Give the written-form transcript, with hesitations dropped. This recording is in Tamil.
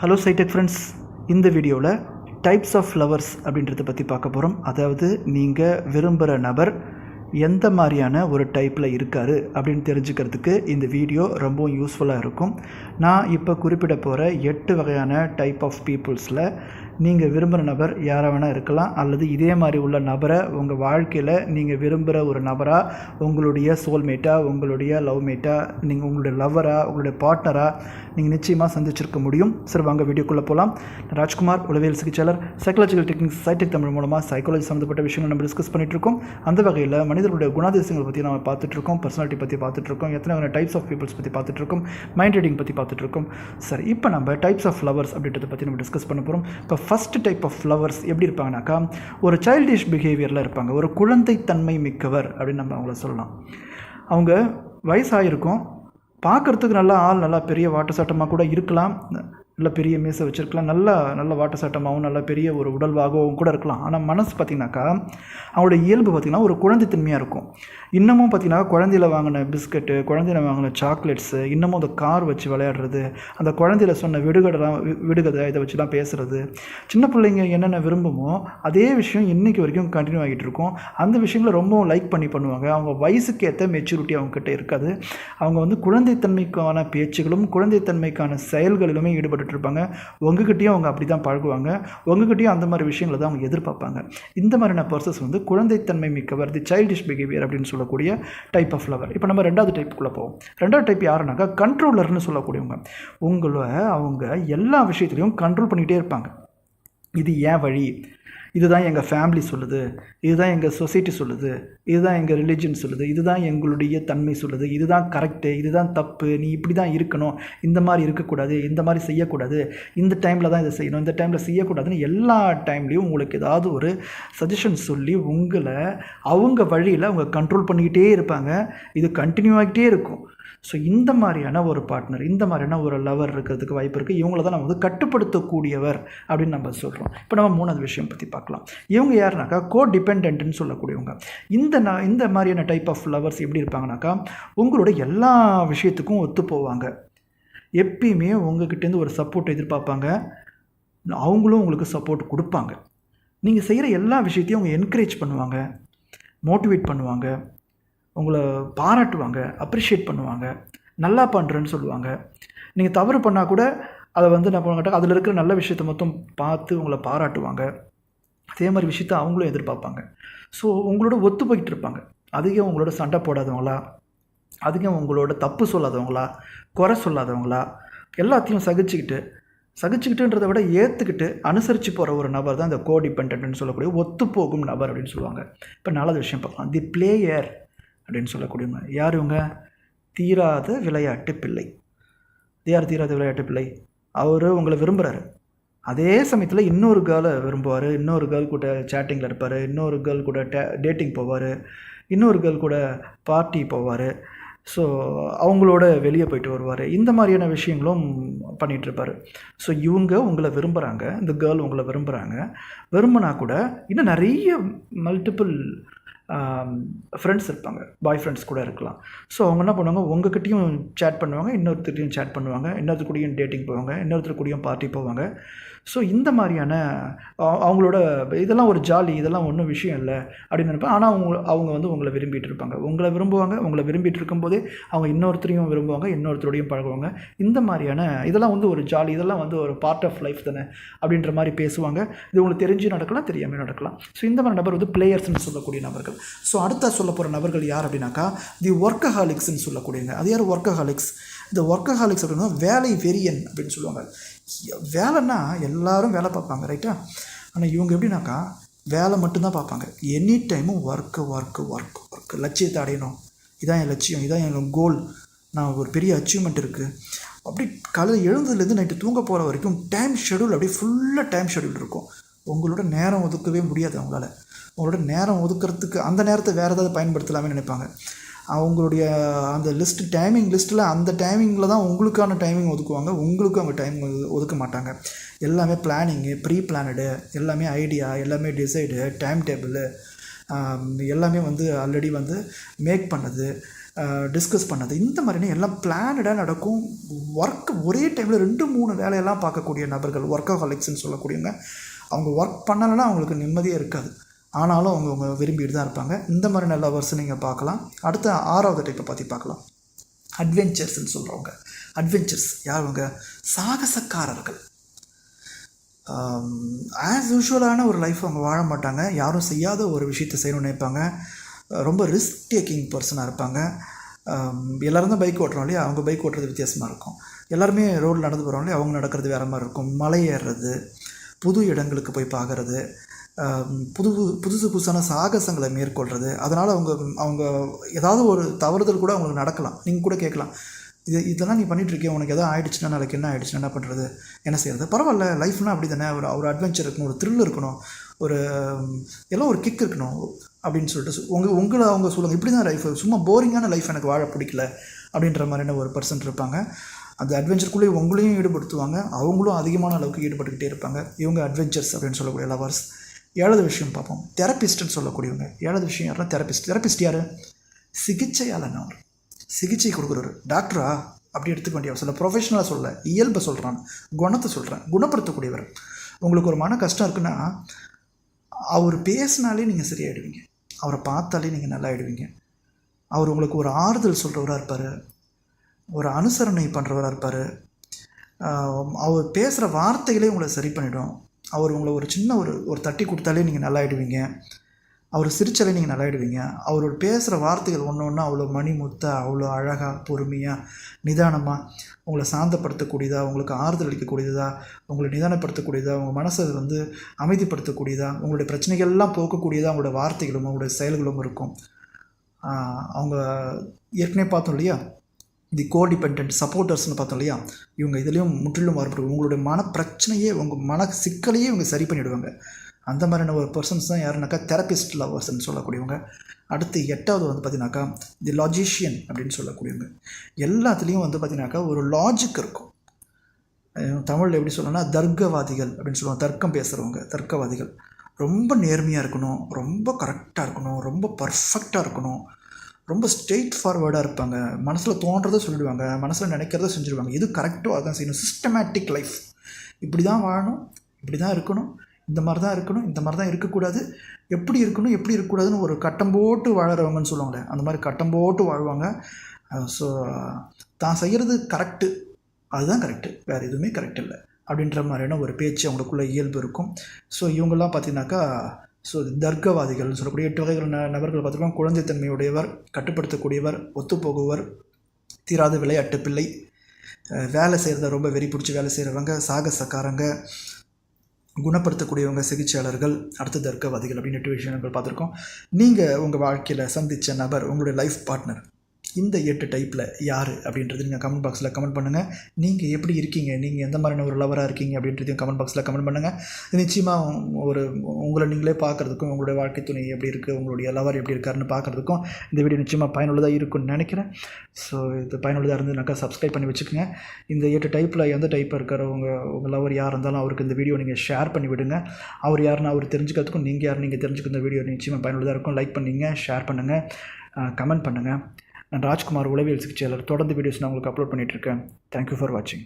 ஹலோ சைடெக் ஃப்ரெண்ட்ஸ், இந்த வீடியோவில் டைப்ஸ் ஆஃப் லவர்ஸ் அப்படின்றத பற்றி பார்க்க போகிறோம். அதாவது நீங்கள் விரும்புகிற நபர் எந்த மாதிரியான ஒரு டைப்பில் இருக்கார் அப்படின்னு தெரிஞ்சுக்கிறதுக்கு இந்த வீடியோ ரொம்பவும் யூஸ்ஃபுல்லாக இருக்கும். நான் இப்போ குறிப்பிட போகிற 8 வகையான டைப் ஆஃப் பீப்புள்ஸில் நீங்கள் விரும்புகிற நபர் யாரை வேணால் இருக்கலாம், அல்லது இதே மாதிரி உள்ள நபரை உங்கள் வாழ்க்கையில் நீங்கள் விரும்புகிற ஒரு நபராக, உங்களுடைய சோல்மேட்டாக, உங்களுடைய லவ்மேட்டாக, நீங்கள் உங்களுடைய லவ்வராக, உங்களுடைய பார்ட்னராக நீங்கள் நிச்சயமாக சந்திச்சிருக்க முடியும். சரி, வாங்க வீடியோக்குள்ளே போகலாம். ராஜ்குமார், உளவியல் சிகிச்சையாளர், சைக்காலஜிக்கல் டெக்னிக்ஸ், சைடெக் தமிழ் மூலமாக சைக்காலஜி சம்மந்தப்பட்ட விஷயங்கள் நம்ம டிஸ்கஸ் பண்ணிகிட்ருக்கோம். அந்த வகையில் மனிதர்களுடைய குணாதிசயங்களை பற்றி நம்ம பார்த்துட்ருக்கோம், பர்சனாலிட்டி பற்றி பார்த்துட்ருக்கோம், எத்தனை வகையான டைப்ஸ் ஆஃப் பீப்புள்ஸ் பற்றி பார்த்துட்ருக்கோம், மைண்ட் ரீடிங் பற்றி பார்த்துட்ருக்கோம். சரி, இப்போ நம்ம டைப்ஸ் ஆஃப் லவர்ஸ் அப்படின்றத பற்றி நம்ம டிஸ்கஸ் பண்ண போகிறோம். இப்போ ஃபஸ்ட் டைப் ஆஃப் லவர்ஸ் எப்படி இருப்பாங்கனாக்கா, ஒரு சைல்டிஷ் பிஹேவியரில் இருப்பாங்க, ஒரு குழந்தைத்தன்மை மிக்கவர் அப்படின்னு நம்ம அவங்கள சொல்லலாம். அவங்க வயசாகிருக்கும், பார்க்குறதுக்கு நல்லா ஆள் நல்லா பெரிய வாட்டசாட்டமாக கூட இருக்கலாம், நல்ல பெரிய மீசை வச்சுருக்கலாம், நல்ல வாட்டசாட்டமாகவும் நல்ல பெரிய ஒரு உடல்வாகவும் கூட இருக்கலாம். ஆனால் மனசு பார்த்திங்கனாக்கா அவங்களோட இயல்பு பார்த்திங்கன்னா ஒரு குழந்தைத்தன்மையாக இருக்கும். இன்னமும் பார்த்திங்கன்னா குழந்தையில் வாங்கின பிஸ்கட்டு, குழந்தையில் வாங்கின சாக்லேட்ஸு, இன்னமும் அந்த கார் வச்சு விளையாடுறது, அந்த குழந்தையில் சொன்ன விடுகதை இதை வச்சு தான் பேசுகிறது. சின்ன பிள்ளைங்க என்னென்ன விரும்புமோ அதே விஷயம் இன்றைக்கி வரைக்கும் கண்டினியூ ஆகிட்டு இருக்கும். அந்த விஷயங்களை ரொம்பவும் லைக் பண்ணி பண்ணுவாங்க. அவங்க வயசுக்கு ஏற்ற மெச்சூரிட்டி அவங்கக்கிட்ட இருக்காது. அவங்க வந்து குழந்தைத்தன்மைக்கான பேச்சுகளும் குழந்தைத்தன்மைக்கான செயல்களிலுமே ஈடுபட்டுருப்பாங்க. உங்ககிட்டையும் அவங்க அப்படி தான் பழகுவாங்க, உங்ககிட்டையும் அந்த மாதிரி விஷயங்களை தான் அவங்க எதிர்பார்ப்பாங்க. இந்த மாதிரியான பர்சன்ஸ் வந்து குழந்தைத்தன்மை மிக்கவர், தி சைல்டிஷ் பிஹேவியர் அப்படின்னு சொல்லக்கூடிய டைப் ஆஃப் லவர். இப்போ நம்ம ரெண்டாவது டைப்புக்குள்ளே போவோம். ரெண்டாவது டைப் யாருனாக்கா கண்ட்ரோலர்னு சொல்லக்கூடியவங்க. அவங்க எல்லா விஷயத்துலையும் கண்ட்ரோல் பண்ணிகிட்டே இருப்பாங்க. இது ஏன் வழி, இதுதான் எங்கள் ஃபேமிலி சொல்லுது, இதுதான் எங்கள் சொசைட்டி சொல்லுது, இதுதான் எங்கள் ரிலிஜன் சொல்லுது, இதுதான் எங்களுடைய தன்மை சொல்லுது, இதுதான் கரெக்டு, இதுதான் தப்பு, நீ இப்படி தான் இருக்கணும், இந்த மாதிரி இருக்கக்கூடாது, இந்த மாதிரி செய்யக்கூடாது, இந்த டைமில் தான் இதை செய்யணும், இந்த டைமில் செய்யக்கூடாதுன்னு எல்லா டைம்லேயும் உங்களுக்கு ஏதாவது ஒரு சஜஷன் சொல்லி உங்களை அவங்க வழியில் அவங்க கண்ட்ரோல் பண்ணிக்கிட்டே இருப்பாங்க. இது கண்டினியூ ஆகிட்டே இருக்கும். ஸோ இந்த மாதிரியான ஒரு பார்ட்னர், இந்த மாதிரியான ஒரு லவர் இருக்கிறதுக்கு வாய்ப்பு இருக்குது. இவங்கள தான் நம்ம வந்து கட்டுப்படுத்தக்கூடியவர் அப்படின்னு நம்ம சொல்கிறோம். இப்போ நம்ம மூணாவது விஷயம் பற்றி பார்க்கலாம். இவங்க யாருனாக்கா கோடிபெண்டன்ட்னு சொல்லக்கூடியவங்க. இந்த மாதிரியான டைப் ஆஃப் லவர்ஸ் எப்படி இருப்பாங்கனாக்கா, உங்களோட எல்லா விஷயத்துக்கும் ஒத்து போவாங்க. எப்பயுமே உங்ககிட்டேருந்து ஒரு சப்போர்ட் எதிர்பார்ப்பாங்க, அவங்களும் உங்களுக்கு சப்போர்ட் கொடுப்பாங்க. நீங்கள் செய்கிற எல்லா விஷயத்தையும் அவங்க என்கரேஜ் பண்ணுவாங்க, மோட்டிவேட் பண்ணுவாங்க, உங்களை பாராட்டுவாங்க, அப்ரிஷியேட் பண்ணுவாங்க, நல்லா பண்ணுறேன்னு சொல்லுவாங்க. நீங்கள் தவறு பண்ணால் கூட அதை வந்து என்ன பண்ணுவாங்க, அதில் இருக்கிற நல்ல விஷயத்தை மொத்தம் பார்த்து உங்களை பாராட்டுவாங்க. அதே மாதிரி விஷயத்த அவங்களும் எதிர்பார்ப்பாங்க. ஸோ உங்களோட ஒத்து போய்கிட்டு இருப்பாங்க. அதிகம் உங்களோட சண்டை போடாதவங்களா, அதிகம் உங்களோட தப்பு சொல்லாதவங்களா, குறை சொல்லாதவங்களா, எல்லாத்தையும் சகிச்சுக்கிட்டுன்றதை விட ஏற்றுக்கிட்டு அனுசரித்து போகிற ஒரு நபர் தான் இந்த கோடிபெண்டன்ட்னு சொல்லக்கூடிய ஒத்துப்போகும் நபர் அப்படின்னு சொல்லுவாங்க. இப்போ நல்லது விஷயம் பார்க்கலாம். தி பிளேயர் அப்படின்னு சொல்லக்கூடியவங்க யார்? இவங்க தீராத விளையாட்டு பிள்ளை. யார் தீராத விளையாட்டு பிள்ளை? அவர் உங்களை விரும்புகிறாரு, அதே சமயத்தில் இன்னொரு கேர்ளை விரும்புவார், இன்னொரு கேர்ள் கூட சேட்டிங்கில் இருப்பார், இன்னொரு கேர்ள் கூட டேட்டிங் போவார், இன்னொரு கேர்ள் கூட பார்ட்டி போவார், ஸோ அவங்களோட வெளியே போயிட்டு வருவார். இந்த மாதிரியான விஷயங்களும் பண்ணிகிட்ருப்பார். ஸோ இவங்க உங்களை விரும்புகிறாங்க, இந்த கேர்ள் உங்களை விரும்பினா கூட இன்னும் நிறைய மல்டிபிள் ஃப்ரெண்ட்ஸ் இருப்பாங்க, பாய் ஃப்ரெண்ட்ஸ் கூட இருக்கலாம். ஸோ அவங்க என்ன பண்ணுவாங்க, உங்ககிட்டையும் சேட் பண்ணுவாங்க, இன்னொருத்தர்கிட்டையும் சேட் பண்ணுவாங்க, இன்னொருத்தர் கூடயும் டேட்டிங் போவாங்க, இன்னொருத்தர் கூடயும் பார்ட்டி போவாங்க. ஸோ இந்த மாதிரியான அவங்களோட இதெல்லாம் ஒரு ஜாலி, இதெல்லாம் ஒன்றும் விஷயம் இல்லை அப்படின்னு நினைப்பேன். ஆனால் அவங்க வந்து உங்களை விரும்பிகிட்டு இருப்பாங்க, உங்களை விரும்பிகிட்டு இருக்கும்போதே அவங்க இன்னொருத்தரையும் விரும்புவாங்க, இன்னொருத்தரோடையும் பழகுவாங்க. இந்த மாதிரியான இதெல்லாம் வந்து ஒரு ஜாலி, இதெல்லாம் வந்து ஒரு பார்ட் ஆஃப் லைஃப் தானே அப்படின்ற மாதிரி பேசுவாங்க. இது உங்களுக்கு தெரிஞ்சு நடக்கலாம், தெரியாமல் நடக்கலாம். ஸோ இந்த மாதிரி நபர் வந்து பிளேயர்ஸ்ன்னு சொல்லக்கூடிய நபர்கள். ஸோ அடுத்த சொல்ல போகிற நபர்கள் யார் அப்படின்னாக்கா, தி ஒர்க்கஹாலிக்ஸ்ன்னு சொல்லக்கூடியங்க. அது யார் ஒர்க்கஹாலிக்ஸ்? இந்த ஒர்க்கஹாலிக்ஸ் அப்படின்னா வேலை வெறியன் அப்படின்னு சொல்லுவாங்க. வேலைன்னா எல்லாரும் வேலை பார்ப்பாங்க, ரைட்டா? ஆனால் இவங்க எப்படின்னாக்கா வேலை மட்டும்தான் பார்ப்பாங்க. எனி டைமும் ஒர்க்கு லட்சியத்தை அடையணும், இதான் என் லட்சியம், இதான் என் கோல், நான் ஒரு பெரிய அச்சீவ்மெண்ட் இருக்குது அப்படி காலையில் எழுந்ததுலேருந்து நைட்டு தூங்க போகிற வரைக்கும் டைம் ஷெடியூல் அப்படியே ஃபுல்லாக டைம் ஷெடியூல் இருக்கும். உங்களோட நேரம் ஒதுக்கவே முடியாது அவங்களால. உங்களோட நேரம் ஒதுக்கிறதுக்கு அந்த நேரத்தை வேறு ஏதாவது பயன்படுத்தலாமே நினைப்பாங்க. அவங்களுடைய அந்த டைமிங் லிஸ்ட்டில் அந்த டைமிங்கில் தான் உங்களுக்கான டைமிங் ஒதுக்குவாங்க, உங்களுக்கு அவங்க டைம் ஒதுக்க மாட்டாங்க. எல்லாமே பிளானிங்கு, ப்ரீ பிளானடு, எல்லாமே ஐடியா, எல்லாமே டிசைடு, டைம் டேபிள், எல்லாமே வந்து ஆல்ரெடி வந்து மேக் பண்ணது, டிஸ்கஸ் பண்ணது, இந்த மாதிரினா எல்லாம் பிளானடாக நடக்கும். ஒர்க் ஒரே டைமில் 2-3 வேலையெல்லாம் பார்க்கக்கூடிய நபர்கள், ஒர்க்கஹாலிக்ஸ்ன்னு சொல்லக்கூடியவங்க. அவங்க ஒர்க் பண்ணலைன்னா அவங்களுக்கு நிம்மதியே இருக்காது, ஆனாலும் அவங்க விரும்பிட்டு தான் இருப்பாங்க. இந்த மாதிரி நல்ல லவர்ஸ் நீங்கள் பார்க்கலாம். அடுத்த 6வது டைப்பை பற்றி பார்க்கலாம். அட்வென்ச்சர்ஸ்ன்னு சொல்கிறவங்க. அட்வென்ச்சர்ஸ் யாருங்க? சாகசக்காரர்கள். ஆஸ் யூஷுவலான ஒரு லைஃப் அவங்க வாழ மாட்டாங்க. யாரும் செய்யாத ஒரு விஷயத்தை செய்யணும்னு நினைப்பாங்க. ரொம்ப ரிஸ்க் டேக்கிங் பர்சனாக இருப்பாங்க. எல்லோரும் தான் பைக் ஓட்டுறோம் இல்லையா, அவங்க பைக் ஓட்டுறது வித்தியாசமாக இருக்கும். எல்லாருமே ரோடில் நடந்து போகிறோம் இல்லையா, அவங்க நடக்கிறது வேறு மாதிரி இருக்கும். மலை ஏறுறது, புது இடங்களுக்கு போய் பார்க்குறது, புதுசான சாகசங்களை மேற்கொள்கிறது. அதனால் அவங்க ஏதாவது ஒரு தவறுதல் கூட அவங்களுக்கு நடக்கலாம். நீங்கள் கூட கேட்கலாம், இதெல்லாம் நீ பண்ணிகிட்ருக்கேன், உனக்கு எதாவது ஆகிடுச்சுன்னா நாளைக்கு என்ன ஆகிடுச்சுன்னா என்ன பண்ணுறது, என்ன செய்கிறது? பரவாயில்ல, லைஃப்னால் அப்படி தானே, ஒரு அட்வென்ச்சர் இருக்கணும், ஒரு த்ரில் இருக்கணும், ஒரு எல்லாம் ஒரு கிக் இருக்கணும் அப்படின்னு சொல்லிட்டு உங்களை அவங்க சொல்லுவாங்க. இப்படி தான் லைஃப், சும்மா போரிங்கான லைஃப் எனக்கு வாழ பிடிக்கல அப்படின்ற மாதிரியான ஒரு பர்சன் இருப்பாங்க. அந்த அட்வென்ச்சருக்குள்ளேயே உங்களையும் ஈடுபடுத்துவாங்க, அவங்களும் அதிகமான அளவுக்கு ஈடுபட்டுக்கிட்டே இருப்பாங்க. இவங்க அட்வென்ச்சர்ஸ் அப்படின்னு சொல்லக்கூடிய லவர்ஸ். 7வது விஷயம் பார்ப்போம், தெரபிஸ்ட்னு சொல்லக்கூடியவங்க. 7வது விஷயம் யாருன்னா தெரபிஸ்ட். தெரபிஸ்ட் யார்? சிகிச்சையாளர். சிகிச்சை கொடுக்குறவர். டாக்டரா அப்படி எடுத்துக்க வேண்டிய சொல்ல, ப்ரொஃபஷனலாக சொல்ல, இயல்பை சொல்கிறான், குணத்தை சொல்கிறேன், குணப்படுத்தக்கூடியவர். உங்களுக்கு ஒரு மன கஷ்டம் இருக்குன்னா அவர் பேசினாலே நீங்கள் சரியாயிடுவீங்க, அவரை பார்த்தாலே நீங்கள் நல்லா ஆகிடுவீங்க. அவர் உங்களுக்கு ஒரு ஆறுதல் சொல்கிறவராக இருப்பார், ஒரு அனுசரணை பண்ணுறவராக இருப்பார். அவர் பேசுகிற வார்த்தைகளே உங்களை சரி பண்ணிவிடும். அவர் உங்களை ஒரு சின்ன ஒரு தட்டி கொடுத்தாலே நீங்கள் நல்லா ஆகிடுவீங்க. அவர் சிரிச்சாலே நீங்கள் நல்லாயிடுவீங்க. அவரோட பேசுகிற வார்த்தைகள் ஒன்று அவ்வளோ மணிமுத்தாக, அவ்வளோ அழகாக, பொறுமையாக, நிதானமாக, உங்களை சாந்தப்படுத்தக்கூடியதா, உங்களுக்கு ஆறுதல் அளிக்கக்கூடியதா, உங்களை நிதானப்படுத்தக்கூடியதா, உங்கள் மனசை அமைதிப்படுத்தக்கூடியதா, உங்களுடைய பிரச்சனைகள்லாம் போக்கக்கூடியதாக அவங்களோட வார்த்தைகளும் அவங்களுடைய செயல்களும் இருக்கும். அவங்க ஏற்கனவே பார்த்தோம் இல்லையா, தி கோடிபெண்டன்ட் சப்போர்ட்டர்ஸ்னு பார்த்தோம் இல்லையா, இவங்க இதுலேயும் முற்றிலும் மாறுபடும். உங்களுடைய மனப்பிரச்சனையே, உங்கள் மன சிக்கலையே இவங்க சரி பண்ணிவிடுவாங்க. அந்த மாதிரியான ஒரு பர்சன்ஸ் தான் யாருனாக்கா தெரபிஸ்ட் லவர்ஸ்ன்னு சொல்லக்கூடியவங்க. அடுத்து 8வது பார்த்தீங்கன்னாக்கா தி லாஜிஷியன் அப்படின்னு சொல்லக்கூடியவங்க. எல்லாத்துலேயும் பார்த்தீங்கன்னாக்கா ஒரு லாஜிக் இருக்கும். தமிழில் எப்படி சொல்லணும்னா தர்க்கவாதிகள் அப்படின்னு சொல்லுவாங்க. தர்க்கம் பேசுகிறவங்க, தர்க்கவாதிகள். ரொம்ப நேர்மையாக இருக்கணும், ரொம்ப கரெக்டாக இருக்கணும், ரொம்ப பர்ஃபெக்டாக இருக்கணும், ரொம்ப ஸ்ட்ரெயிட் ஃபார்வேர்டாக இருப்பாங்க. மனசில் தோன்றதை சொல்லிடுவாங்க, மனசில் நினைக்கிறத செஞ்சுருவாங்க. எது கரெக்டோ அதான் செய்யணும். Systematic life. இப்படி தான் வாழணும், இப்படி தான் இருக்கணும், இந்த மாதிரி தான் இருக்கணும், இந்த மாதிரி தான் இருக்கக்கூடாது, எப்படி இருக்கணும் எப்படி இருக்கக்கூடாதுன்னு ஒரு கட்டம் போட்டு வாழறவங்கன்னு சொல்லுவாங்களே, அந்த மாதிரி கட்டம் போட்டு வாழ்வாங்க. ஸோ தான் செய்கிறது கரெக்டு, அதுதான் கரெக்டு, வேறு எதுவுமே கரெக்ட் இல்லை அப்படின்ற மாதிரியான ஒரு பேச்சு அவங்களுக்குள்ள இயல்பு இருக்கும். ஸோ இவங்கெல்லாம் பார்த்தீங்கன்னாக்கா தர்க்கவாதிகள்னு சொல்லக்கூடிய 8 வகைகள் நபர்கள் பார்த்துருக்கோம். குழந்தைத்தன்மையுடையவர், கட்டுப்படுத்தக்கூடியவர், ஒத்துப்போகுவர், தீராத விளையாட்டு பிள்ளை, வேலை செய்கிறத ரொம்ப வெறி பிடிச்சி வேலை செய்கிறவங்க, சாகசக்காரங்க, குணப்படுத்தக்கூடியவங்க, சிகிச்சையாளர்கள், அடுத்த தர்க்கவாதிகள் அப்படின்னு 8 விஷயங்கள் பார்த்துருக்கோம். நீங்கள் உங்கள் வாழ்க்கையில் சந்தித்த நபர், உங்களுடைய லைஃப் பார்ட்னர், இந்த 8 டைப்பில் யார் அப்படின்றது நீங்கள் கமெண்ட் பாக்ஸில் கமெண்ட் பண்ணுங்கள். நீங்கள் எப்படி இருக்கீங்க, நீங்கள் எந்த மாதிரியான ஒரு லவராக இருக்கீங்க அப்படின்றதையும் கமெண்ட் பாக்ஸில் கமெண்ட் பண்ணுங்கள். நிச்சயமாக உங்களை நீங்களே பார்க்குறதுக்கும், உங்களுடைய வாழ்க்கை துணை எப்படி இருக்குது, உங்களுடைய லவர் எப்படி இருக்காருன்னு பார்க்குறதுக்கும் இந்த வீடியோ நிச்சயமாக பயனுள்ளதாக இருக்கும்னு நினைக்கிறேன். ஸோ இது பயனுள்ளதாக இருந்ததுனாக்கா சப்ஸ்கிரைப் பண்ணி வச்சுக்கோங்க. இந்த 8 டைப்பில் எந்த டைப்பாக இருக்கிறவங்க உங்கள் லவர் யார் இருந்தாலும் அவருக்கு இந்த வீடியோ நீங்கள் ஷேர் பண்ணி விடுங்க. அவர் யாருன்னு அவர் தெரிஞ்சுக்கிறதுக்கும், நீங்கள் யார் நீங்கள் தெரிஞ்சுக்க இந்த வீடியோ நிச்சயமாக பயனுள்ளதாக இருக்கும். லைக் பண்ணிங்க, ஷேர் பண்ணுங்கள், கமெண்ட் பண்ணுங்கள். நான் ராஜ்குமார், உளவியல் சிகிச்சையாளர். தொடர்ந்து வீடியோஸ் நான் உங்களுக்கு அப்லோட் பண்ணிகிட்ருக்கேன். தேங்க்யூ ஃபார் வாட்சிங்.